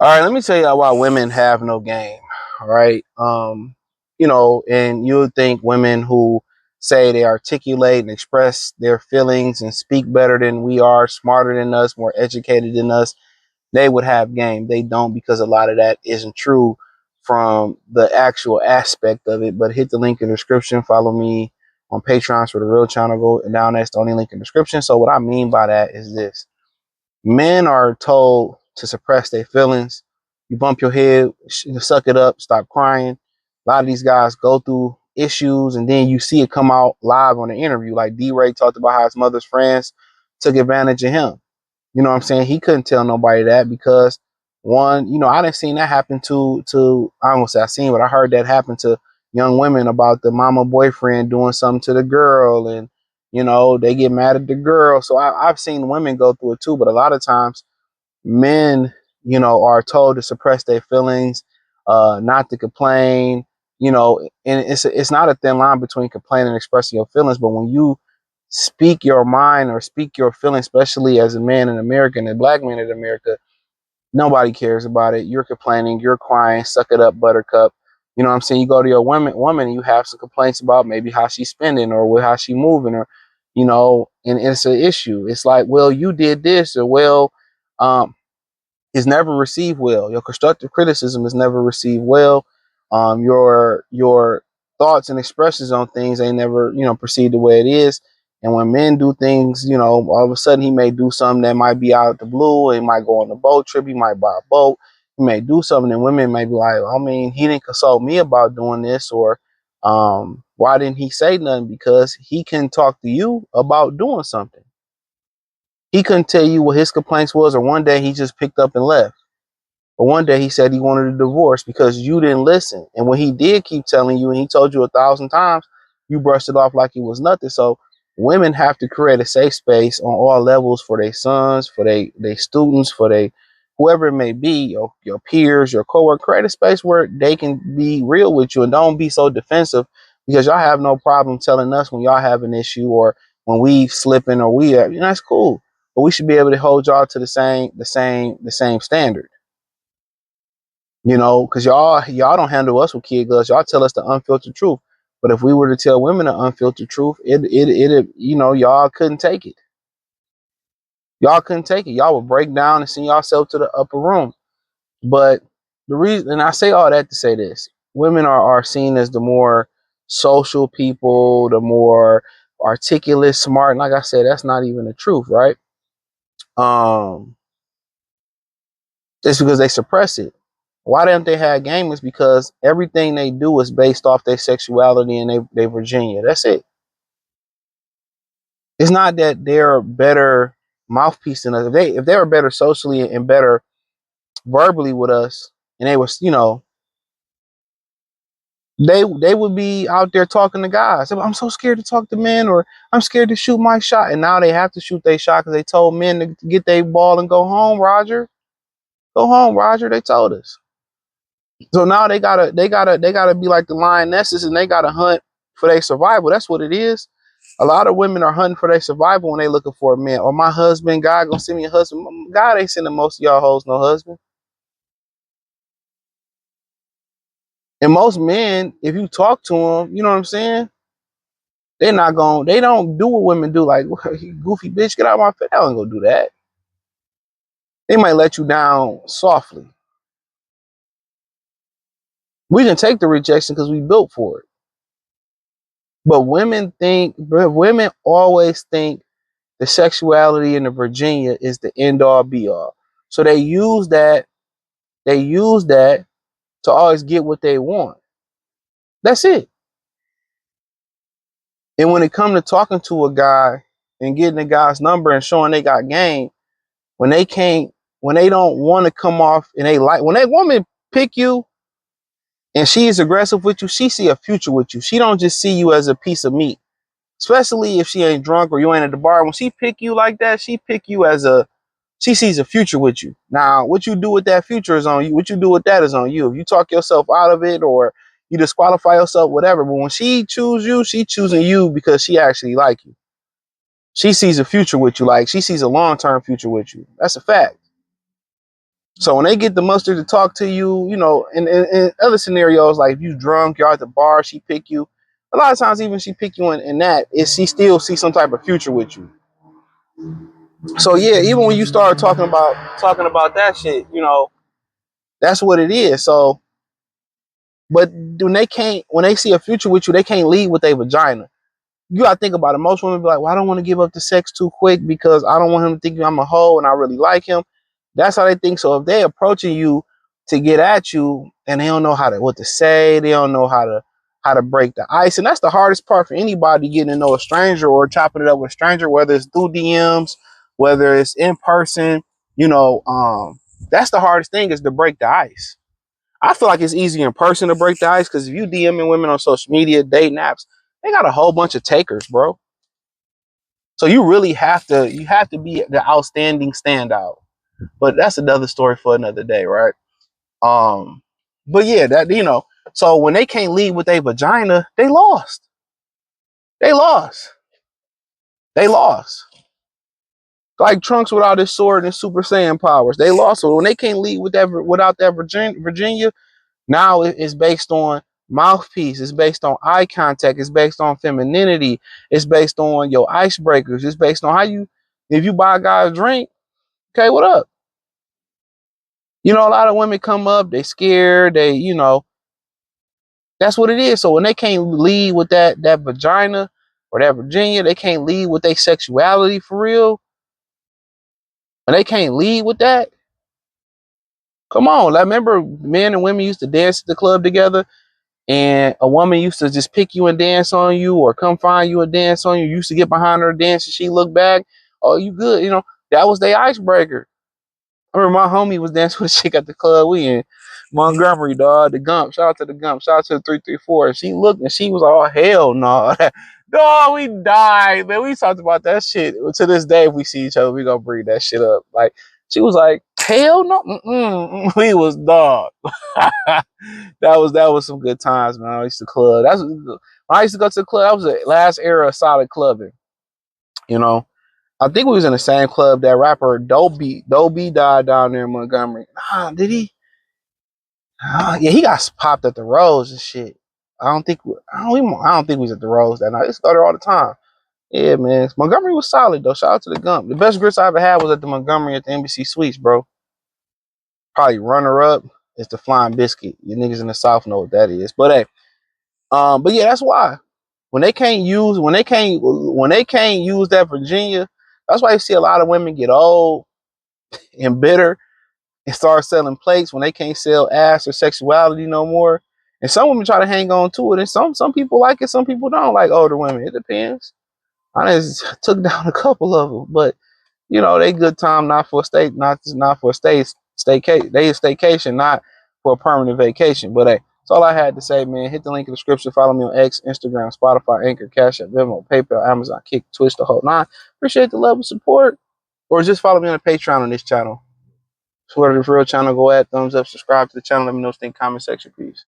All right, let me tell you why women have no game. All right. And you would think women who say they articulate and express their feelings and speak better than we are, smarter than us, more educated than us, they would have game. They don't, because a lot of that isn't true from the actual aspect of it. But hit the link in the description. Follow me on Patreon for the real channel. Go down. That's the only link in the description. So what I mean by that is this: men are told to suppress their feelings. You bump your head, suck it up, stop crying. A lot of these guys go through issues and then you see it come out live on the interview. Like D-Ray talked about how his mother's friends took advantage of him. You know what I'm saying? He couldn't tell nobody that because one, I didn't seen that happen to I don't say I seen, but I heard that happen to young women about the mama boyfriend doing something to the girl, and they get mad at the girl. So I've seen women go through it too, but a lot of times men, are told to suppress their feelings, not to complain, and it's not a thin line between complaining and expressing your feelings, but when you speak your mind or speak your feelings, especially as a man in America and a black man in America, nobody cares about it. You're complaining, you're crying, suck it up, buttercup. You know what I'm saying? You go to your woman, you have some complaints about maybe how she's spending or how she moving, or, and it's an issue. It's like, well, you did this, or well, is never received well. Your constructive criticism is never received well. Your thoughts and expressions on things ain't never, perceived the way it is. And when men do things, all of a sudden he may do something that might be out of the blue. He might go on a boat trip. He might buy a boat. He may do something, and women may be like, I mean, he didn't consult me about doing this, or why didn't he say nothing? Because he can talk to you about doing something. He couldn't tell you what his complaints was, or one day he just picked up and left. But one day he said he wanted a divorce because you didn't listen. And when he did keep telling you, and he told you 1,000 times, you brushed it off like it was nothing. So women have to create a safe space on all levels for their sons, for their students, for their whoever it may be, your peers, your coworker. Create a space where they can be real with you and don't be so defensive, because y'all have no problem telling us when y'all have an issue or when we slipping or that's cool. But we should be able to hold y'all to the same standard. Because y'all don't handle us with kid gloves. Y'all tell us the unfiltered truth. But if we were to tell women the unfiltered truth, y'all couldn't take it. Y'all couldn't take it. Y'all would break down and send yourself to the upper room. But the reason, and I say all that to say this: women are seen as the more social people, the more articulate, smart. And like I said, that's not even the truth, right? Um, it's because they suppress it. Why don't they have game? Is because everything they do is based off their sexuality and they Virginia. That's it. It's not that they're a better mouthpiece than us. If they were better socially and better verbally with us, and they was, they would be out there talking to guys. I'm so scared to talk to men, or I'm scared to shoot my shot. And now they have to shoot their shot because they told men to get their ball and go home, Roger. Go home, Roger. They told us. So now they gotta be like the lionesses, and they gotta hunt for their survival. That's what it is. A lot of women are hunting for their survival when they looking for a man. Or my husband, God gonna send me a husband. God ain't sending most of y'all hoes no husband. And most men, if you talk to them, you know what I'm saying? They don't do what women do. Like, goofy bitch, get out of my face. They don't go do that. They might let you down softly. We can take the rejection because we built for it. But women always think the sexuality in the Virginia is the end all be all. So they use that to always get what they want. That's it. And when it comes to talking to a guy and getting a guy's number and showing they got game, when they can't, when they don't want to come off, and when that woman pick you and she's aggressive with you, she see a future with you. She don't just see you as a piece of meat. Especially if she ain't drunk or you ain't at the bar. When she pick you like that, she pick you as she sees a future with you. Now, what you do with that future is on you. What you do with that is on you. If you talk yourself out of it or you disqualify yourself, whatever. But when she choose you, she choosing you because she actually like you. She sees a future with you. Like, she sees a long-term future with you. That's a fact. So when they get the mustard to talk to you, you know, in other scenarios, like if you drunk, you're at the bar, she pick you. A lot of times, even she pick you in that, is she still see some type of future with you. So yeah, even when you start talking about that shit, you know, that's what it is. So, but when they see a future with you, they can't lead with a vagina. You gotta think about it. Most women be like, well, I don't want to give up the sex too quick because I don't want him to think I'm a hoe and I really like him. That's how they think. So if they approaching you to get at you and they don't know what to say, they don't know how to break the ice. And that's the hardest part for anybody, getting to know a stranger or chopping it up with a stranger, whether it's through DMs, whether it's in person, you know, that's the hardest thing, is to break the ice. I feel like it's easier in person to break the ice, because if you DMing women on social media, dating apps, they got a whole bunch of takers, bro. So you really have to be the outstanding standout. But that's another story for another day, right? Um, but yeah, that, you know, so when they can't lead with a vagina, they lost. They lost. They lost. Like Trunks without his sword and Super Saiyan powers, they lost. So when they can't lead with that without that Virginia, now it's based on mouthpiece. It's based on eye contact. It's based on femininity. It's based on your icebreakers. It's based on if you buy a guy a drink, okay, what up? You know, a lot of women come up, they scared, that's what it is. So when they can't lead with that vagina or that Virginia, they can't lead with their sexuality for real. When they can't lead with that, come on. I remember men and women used to dance at the club together, and a woman used to just pick you and dance on you, or come find you and dance on you. You used to get behind her dance and she looked back. Oh, you good. You know, that was their icebreaker. I remember my homie was dancing with a chick at the club. We in Montgomery, dog. The Gump. Shout out to the Gump. Shout out to the 334. And she looked and she was like, oh, hell no. Dog, we died, man. We talked about that shit. To this day, if we see each other, we gonna bring that shit up. Like, she was like, hell no. We was dog. that was some good times, man. I used to club. When I used to go to the club, that was the last era of solid clubbing. You know, I think we was in the same club that rapper Dobie died down there in Montgomery. Nah, did he? Yeah, he got popped at the Rose and shit. I don't think we was at the Rose that night. I used to go there all the time. Yeah, man. Montgomery was solid though. Shout out to the Gump. The best grits I ever had was at the Montgomery at the Embassy Suites, bro. Probably runner up is the Flying Biscuit. You niggas in the South know what that is. But hey, but yeah, that's why. When they can't use that Virginia, that's why you see a lot of women get old and bitter and start selling plates when they can't sell ass or sexuality no more. And some women try to hang on to it, and some people like it, some people don't like older women. It depends. I just took down a couple of them, but you know, they good time, not for a staycation, not for a permanent vacation. But hey, that's all I had to say, man. Hit the link in the description. Follow me on X, Instagram, Spotify, Anchor, Cash App, Venmo, PayPal, Amazon, Kick, Twitch, the whole nine. Appreciate the love and support. Or just follow me on the Patreon on this channel. So where the real channel go at, thumbs up, subscribe to the channel. Let me know what you think, comment section, please.